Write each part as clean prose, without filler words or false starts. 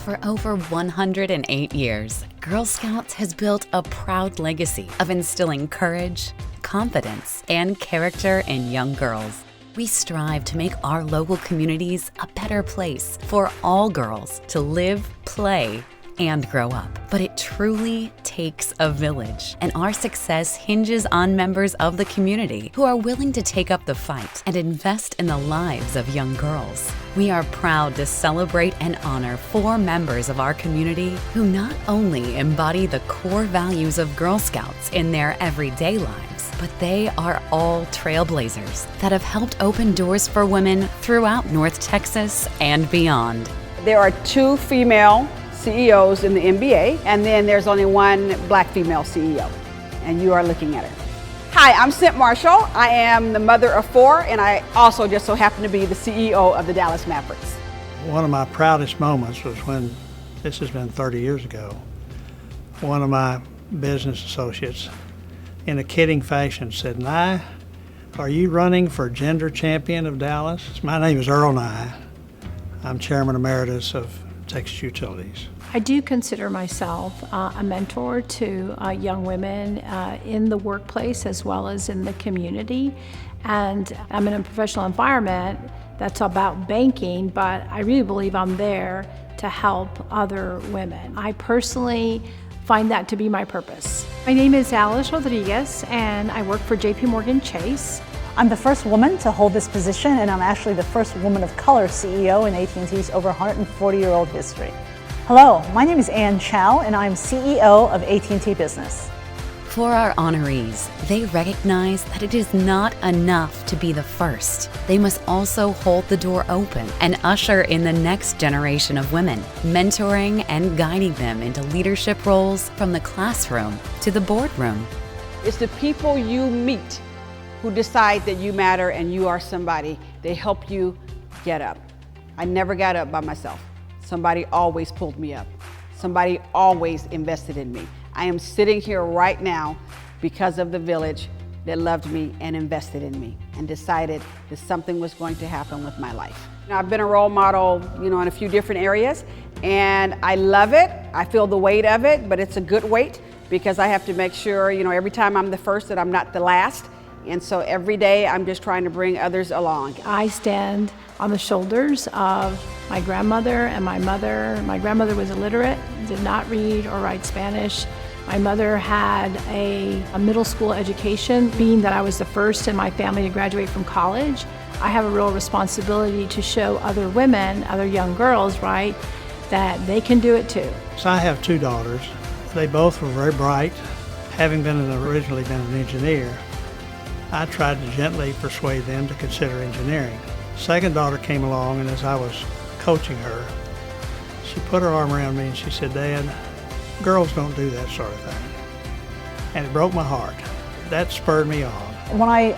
For over 108 years, Girl Scouts has built a proud legacy of instilling courage, confidence, and character in young girls. We strive to make our local communities a better place for all girls to live, play, and grow up. But it truly takes a village, and our success hinges on members of the community who are willing to take up the fight and invest in the lives of young girls. We are proud to celebrate and honor 4 members of our community who not only embody the core values of Girl Scouts in their everyday lives, but they are all trailblazers that have helped open doors for women throughout North Texas and beyond. There are 2 female CEOs in the NBA, and then there's only 1 black female CEO, and you are looking at her. Hi, I'm Seth Marshall. I am the mother of 4, and I also just so happen to be the CEO of the Dallas Mavericks. One of my proudest moments was when, this has been 30 years ago, one of my business associates, in a kidding fashion, said, "Nye, are you running for gender champion of Dallas?" My name is Earl Nye. I'm chairman emeritus of Texas Utilities. I do consider myself a mentor to young women in the workplace as well as in the community. And I'm in a professional environment that's about banking, but I really believe I'm there to help other women. I personally find that to be my purpose. My name is Alice Rodriguez, and I work for JP Chase. I'm the first woman to hold this position, and I'm actually the first woman of color CEO in AT&T's over 140-year-old history. Hello, my name is Ann Chao, and I'm CEO of AT&T Business. For our honorees, they recognize that it is not enough to be the first. They must also hold the door open and usher in the next generation of women, mentoring and guiding them into leadership roles from the classroom to the boardroom. It's the people you meet who decide that you matter and you are somebody. They help you get up. I never got up by myself. Somebody always pulled me up. Somebody always invested in me. I am sitting here right now because of the village that loved me and invested in me and decided that something was going to happen with my life. I've been a role model, in a few different areas, and I love it. I feel the weight of it, but it's a good weight because I have to make sure, every time I'm the first that I'm not the last. And so every day I'm just trying to bring others along. I stand on the shoulders of my grandmother and my mother. My grandmother was illiterate, did not read or write Spanish. My mother had a middle school education. Being that I was the first in my family to graduate from college, I have a real responsibility to show other women, other young girls, right, that they can do it too. So I have 2 daughters. They both were very bright. Having originally been an engineer, I tried to gently persuade them to consider engineering. Second daughter came along, and as I was coaching her, she put her arm around me and she said, "Dad, girls don't do that sort of thing." And it broke my heart. That spurred me on. When I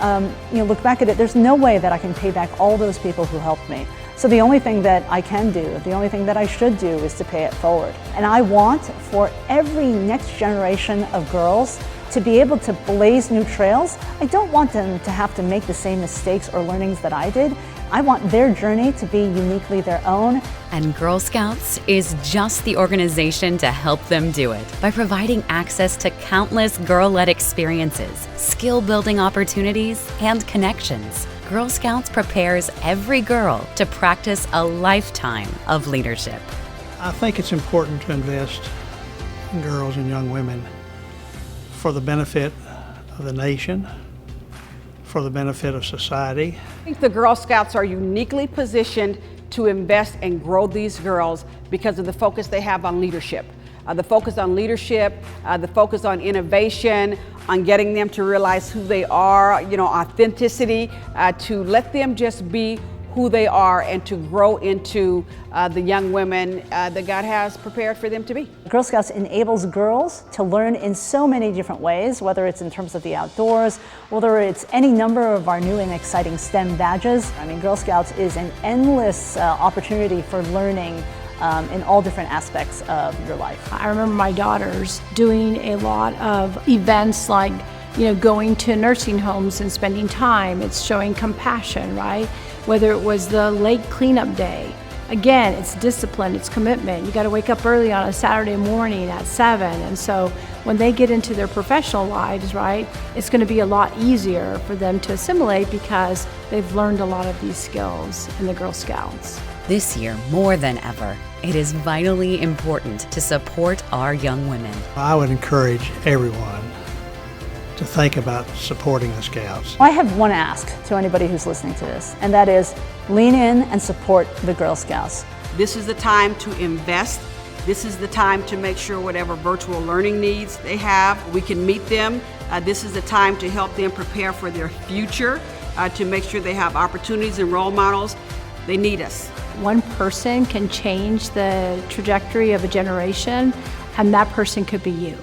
look back at it, there's no way that I can pay back all those people who helped me. So the only thing that I can do, the only thing that I should do is to pay it forward. And I want for every next generation of girls to be able to blaze new trails. I don't want them to have to make the same mistakes or learnings that I did. I want their journey to be uniquely their own. And Girl Scouts is just the organization to help them do it by providing access to countless girl-led experiences, skill-building opportunities, and connections. Girl Scouts prepares every girl to practice a lifetime of leadership. I think it's important to invest in girls and young women for the benefit of the nation, for the benefit of society. I think the Girl Scouts are uniquely positioned to invest and grow these girls because of the focus they have on leadership. The focus on leadership, the focus on innovation, on getting them to realize who they are, authenticity, to let them just be who they are and to grow into the young women that God has prepared for them to be. Girl Scouts enables girls to learn in so many different ways, whether it's in terms of the outdoors, whether it's any number of our new and exciting STEM badges. Girl Scouts is an endless opportunity for learning in all different aspects of your life. I remember my daughters doing a lot of events like, going to nursing homes and spending time. It's showing compassion, right? Whether it was the lake cleanup day, again, it's discipline, it's commitment. You got to wake up early on a Saturday morning at 7. And so when they get into their professional lives, right, it's going to be a lot easier for them to assimilate because they've learned a lot of these skills in the Girl Scouts. This year, more than ever, it is vitally important to support our young women. I would encourage everyone to think about supporting the Scouts. I have one ask to anybody who's listening to this, and that is lean in and support the Girl Scouts. This is the time to invest. This is the time to make sure whatever virtual learning needs they have, we can meet them. This is the time to help them prepare for their future, to make sure they have opportunities and role models. They need us. One person can change the trajectory of a generation, and that person could be you.